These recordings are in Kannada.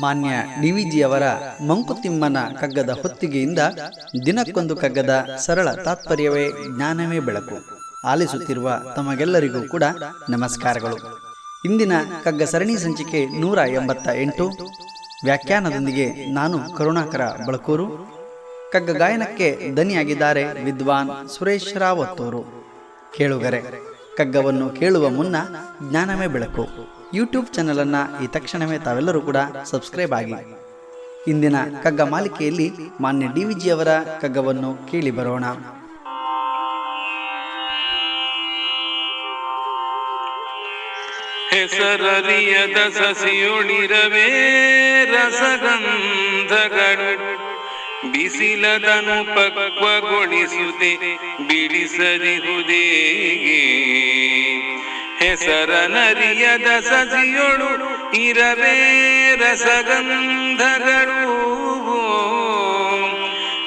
ಮಾನ್ಯ ಡಿವಿಜಿಯವರ ಮಂಕುತಿಮ್ಮನ ಕಗ್ಗದ ಹೊತ್ತಿಗೆಯಿಂದ ದಿನಕ್ಕೊಂದು ಕಗ್ಗದ ಸರಳ ತಾತ್ಪರ್ಯವೇ ಜ್ಞಾನವೇ ಬೆಳಕು ಆಲಿಸುತ್ತಿರುವ ತಮಗೆಲ್ಲರಿಗೂ ಕೂಡ ನಮಸ್ಕಾರಗಳು. ಇಂದಿನ ಕಗ್ಗ ಸರಣಿ ಸಂಚಿಕೆ 188 ವ್ಯಾಖ್ಯಾನದೊಂದಿಗೆ ನಾನು ಕರುಣಾಕರ ಬಳಕೂರು. ಕಗ್ಗ ಗಾಯನಕ್ಕೆ ದನಿಯಾಗಿದ್ದಾರೆ ವಿದ್ವಾನ್ ಸುರೇಶ್ ರಾವತ್ತೂರು. ಕೇಳುಗರೆ, ಕಗ್ಗವನ್ನು ಕೇಳುವ ಮುನ್ನ ಜ್ಞಾನವೇ ಬೆಳಕು ಯೂಟ್ಯೂಬ್ ಚಾನಲನ್ನು ಈ ತಕ್ಷಣವೇ ತಾವೆಲ್ಲರೂ ಕೂಡ ಸಬ್ಸ್ಕ್ರೈಬ್ ಆಗಿ. ಇಂದಿನ ಕಗ್ಗ ಮಾಲಿಕೆಯಲ್ಲಿ ಮಾನ್ಯ ಡಿವಿಜಿಯವರ ಕಗ್ಗವನ್ನು ಕೇಳಿ ಬರೋಣ. ಹೆಸರರಿಯದ ಸಸಿಯೊಳಿರವೇ ರಸಗಂಧಗಳು ಬಿಸಿಲದನು ಪಕ್ವಗೊಳಿಸುತ್ತೆ ಬಿಡಿಸದಿರುವುದೇಗೆ. ಹೆಸರನರಿಯದ ಸಸಿಯೊಳು ಇರವೇ ರಸಗಂಧಗಳು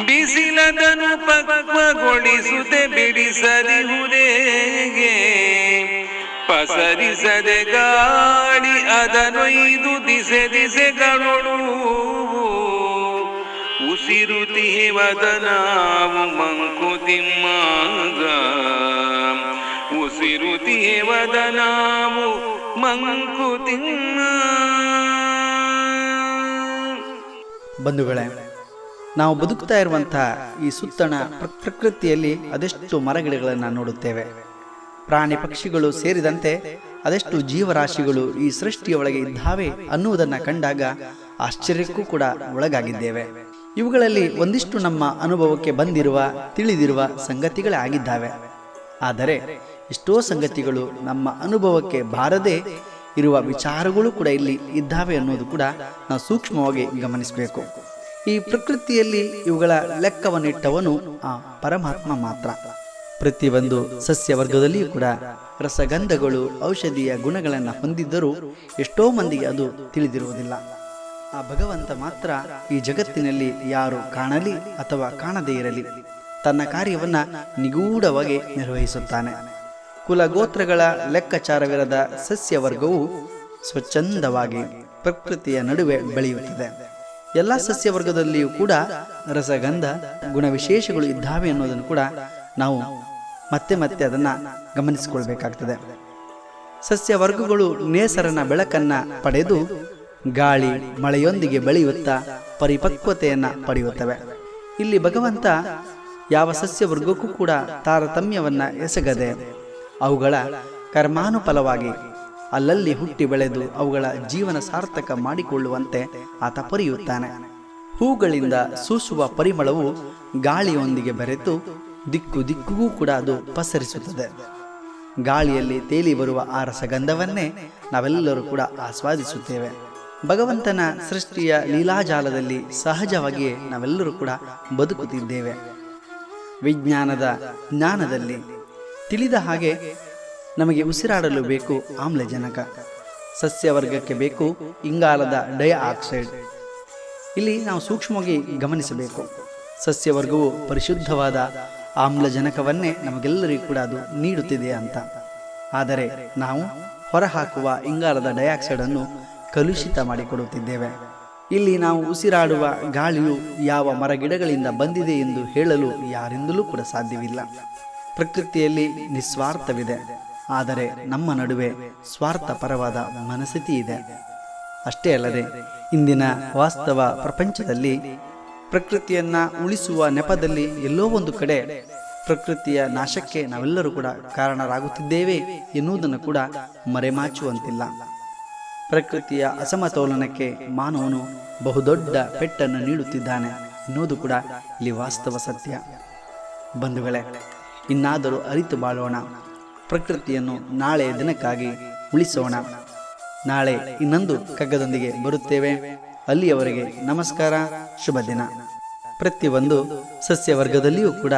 ಬಿಸಿಲದನು ಪಕ್ವಗೊಳಿಸುತ್ತೆ ಬಿಡಿಸದಿರುವುದೇಗೆ. ಪಸರಿಸದೆ ಗಾಳಿ ಅದನೊಯ್ದು ದಿಸೆ ದಿಸೆಗಳೊಳು ಉಸಿರುತಿಹೆ ವದನಾವು ಮಂಕುತಿಮ್ಮಗ. ಉಸಿರುತಿಹೆ ವದನಾವು ಮಂಕುತಿಮ್ಮ. ಬಂಧುಗಳೇ, ನಾವು ಬದುಕ್ತಾ ಇರುವಂತಹ ಈ ಸುತ್ತಣ ಪ್ರಕೃತಿಯಲ್ಲಿ ಅದೆಷ್ಟು ಮರಗಿಡಗಳನ್ನು ನೋಡುತ್ತೇವೆ. ಪ್ರಾಣಿ ಪಕ್ಷಿಗಳು ಸೇರಿದಂತೆ ಅದೆಷ್ಟು ಜೀವರಾಶಿಗಳು ಈ ಸೃಷ್ಟಿಯ ಒಳಗೆ ಇದ್ದಾವೆ ಅನ್ನುವುದನ್ನು ಕಂಡಾಗ ಆಶ್ಚರ್ಯಕ್ಕೂ ಕೂಡ ಒಳಗಾಗಿದ್ದೇವೆ. ಇವುಗಳಲ್ಲಿ ಒಂದಿಷ್ಟು ನಮ್ಮ ಅನುಭವಕ್ಕೆ ಬಂದಿರುವ ತಿಳಿದಿರುವ ಸಂಗತಿಗಳೇ ಆಗಿದ್ದಾವೆ. ಆದರೆ ಎಷ್ಟೋ ಸಂಗತಿಗಳು ನಮ್ಮ ಅನುಭವಕ್ಕೆ ಬಾರದೇ ಇರುವ ವಿಚಾರಗಳು ಕೂಡ ಇಲ್ಲಿ ಇದ್ದಾವೆ ಅನ್ನೋದು ಕೂಡ ನಾವು ಸೂಕ್ಷ್ಮವಾಗಿ ಗಮನಿಸಬೇಕು. ಈ ಪ್ರಕೃತಿಯಲ್ಲಿ ಇವುಗಳ ಲೆಕ್ಕವನ್ನಿಟ್ಟವನು ಆ ಪರಮಾತ್ಮ ಮಾತ್ರ. ಪ್ರತಿಯೊಂದು ಸಸ್ಯ ವರ್ಗದಲ್ಲಿಯೂ ಕೂಡ ರಸಗಂಧಗಳು ಔಷಧೀಯ ಗುಣಗಳನ್ನು ಹೊಂದಿದ್ದರೂ ಎಷ್ಟೋ ಮಂದಿಗೆ ಅದು ತಿಳಿದಿರುವುದಿಲ್ಲ. ಆ ಭಗವಂತ ಮಾತ್ರ ಈ ಜಗತ್ತಿನಲ್ಲಿ ಯಾರು ಕಾಣಲಿ ಅಥವಾ ಕಾಣದೇ ಇರಲಿ ತನ್ನ ಕಾರ್ಯವನ್ನ ನಿಗೂಢವಾಗಿ ನಿರ್ವಹಿಸುತ್ತಾನೆ. ಕುಲಗೋತ್ರಗಳ ಲೆಕ್ಕಾಚಾರವಿರದ ಸಸ್ಯ ವರ್ಗವು ಸ್ವಚ್ಛಂದವಾಗಿ ಪ್ರಕೃತಿಯ ನಡುವೆ ಬೆಳೆಯುತ್ತದೆ. ಎಲ್ಲ ಸಸ್ಯ ವರ್ಗದಲ್ಲಿಯೂ ಕೂಡ ರಸಗಂಧ ಗುಣವಿಶೇಷಗಳು ಇದ್ದಾವೆ ಅನ್ನೋದನ್ನು ಕೂಡ ನಾವು ಮತ್ತೆ ಮತ್ತೆ ಅದನ್ನು ಗಮನಿಸಿಕೊಳ್ಬೇಕಾಗ್ತದೆ. ಸಸ್ಯ ವರ್ಗಗಳು ನೇಸರನ ಬೆಳಕನ್ನ ಪಡೆದು ಗಾಳಿ ಮಳೆಯೊಂದಿಗೆ ಬೆಳೆಯುತ್ತಾ ಪರಿಪಕ್ವತೆಯನ್ನು ಪಡೆಯುತ್ತವೆ. ಇಲ್ಲಿ ಭಗವಂತ ಯಾವ ಸಸ್ಯ ವರ್ಗಕ್ಕೂ ಕೂಡ ತಾರತಮ್ಯವನ್ನ ಎಸಗದೆ ಅವುಗಳ ಕರ್ಮಾನುಫಲವಾಗಿ ಅಲ್ಲಲ್ಲಿ ಹುಟ್ಟಿ ಬೆಳೆದು ಅವುಗಳ ಜೀವನ ಸಾರ್ಥಕ ಮಾಡಿಕೊಳ್ಳುವಂತೆ ಆತ ಪರಿಯುತ್ತಾನೆ. ಹೂಗಳಿಂದ ಸೂಸುವ ಪರಿಮಳವು ಗಾಳಿಯೊಂದಿಗೆ ಬೆರೆತು ದಿಕ್ಕು ದಿಕ್ಕಿಗೂ ಕೂಡ ಅದು ಪಸರಿಸುತ್ತದೆ. ಗಾಳಿಯಲ್ಲಿ ತೇಲಿ ಬರುವ ಆ ರಸಗಂಧವನ್ನೇ ನಾವೆಲ್ಲರೂ ಕೂಡ ಆಸ್ವಾದಿಸುತ್ತೇವೆ. ಭಗವಂತನ ಸೃಷ್ಟಿಯ ಲೀಲಾಜಾಲದಲ್ಲಿ ಸಹಜವಾಗಿಯೇ ನಾವೆಲ್ಲರೂ ಕೂಡ ಬದುಕುತ್ತಿದ್ದೇವೆ. ವಿಜ್ಞಾನದ ಜ್ಞಾನದಲ್ಲಿ ತಿಳಿದ ಹಾಗೆ ನಮಗೆ ಉಸಿರಾಡಲು ಬೇಕು ಆಮ್ಲಜನಕ, ಸಸ್ಯವರ್ಗಕ್ಕೆ ಬೇಕು ಇಂಗಾಲದ ಡೈಆಕ್ಸೈಡ್. ಇಲ್ಲಿ ನಾವು ಸೂಕ್ಷ್ಮವಾಗಿ ಗಮನಿಸಬೇಕು. ಸಸ್ಯವರ್ಗವು ಪರಿಶುದ್ಧವಾದ ಆಮ್ಲಜನಕವನ್ನೇ ನಮಗೆಲ್ಲರಿಗೂ ಕೂಡ ಅದು ನೀಡುತ್ತಿದೆ ಅಂತ. ಆದರೆ ನಾವು ಹೊರಹಾಕುವ ಇಂಗಾಲದ ಡೈಆಕ್ಸೈಡ್ ಅನ್ನು ಕಲುಷಿತ ಮಾಡಿಕೊಡುತ್ತಿದ್ದೇವೆ. ಇಲ್ಲಿ ನಾವು ಉಸಿರಾಡುವ ಗಾಳಿಯು ಯಾವ ಮರಗಿಡಗಳಿಂದ ಬಂದಿದೆ ಎಂದು ಹೇಳಲು ಯಾರಿಂದಲೂ ಕೂಡ ಸಾಧ್ಯವಿಲ್ಲ. ಪ್ರಕೃತಿಯಲ್ಲಿ ನಿಸ್ವಾರ್ಥವಿದೆ, ಆದರೆ ನಮ್ಮ ನಡುವೆ ಸ್ವಾರ್ಥ ಪರವಾದ ಮನಸ್ಥಿತಿ ಇದೆ. ಅಷ್ಟೇ ಅಲ್ಲದೆ ಇಂದಿನ ವಾಸ್ತವ ಪ್ರಪಂಚದಲ್ಲಿ ಪ್ರಕೃತಿಯನ್ನ ಉಳಿಸುವ ನೆಪದಲ್ಲಿ ಎಲ್ಲೋ ಒಂದು ಕಡೆ ಪ್ರಕೃತಿಯ ನಾಶಕ್ಕೆ ನಾವೆಲ್ಲರೂ ಕೂಡ ಕಾರಣರಾಗುತ್ತಿದ್ದೇವೆ ಎನ್ನುವುದನ್ನು ಕೂಡ ಮರೆಮಾಚುವಂತಿಲ್ಲ. ಪ್ರಕೃತಿಯ ಅಸಮತೋಲನಕ್ಕೆ ಮಾನವನು ಬಹುದೊಡ್ಡ ಪೆಟ್ಟನ್ನು ನೀಡುತ್ತಿದ್ದಾನೆ ಎನ್ನುವುದು ಕೂಡ ಇಲ್ಲಿ ವಾಸ್ತವ ಸತ್ಯ. ಬಂಧುಗಳೇ, ಇನ್ನಾದರೂ ಅರಿತು ಬಾಳೋಣ. ಪ್ರಕೃತಿಯನ್ನು ನಾಳೆ ದಿನಕ್ಕಾಗಿ ಉಳಿಸೋಣ. ನಾಳೆ ಇನ್ನೊಂದು ಕಗ್ಗದೊಂದಿಗೆ ಬರುತ್ತೇವೆ. ಅಲ್ಲಿಯವರೆಗೆ ನಮಸ್ಕಾರ, ಶುಭ ದಿನ. ಪ್ರತಿಯೊಂದು ಸಸ್ಯ ವರ್ಗದಲ್ಲಿಯೂ ಕೂಡ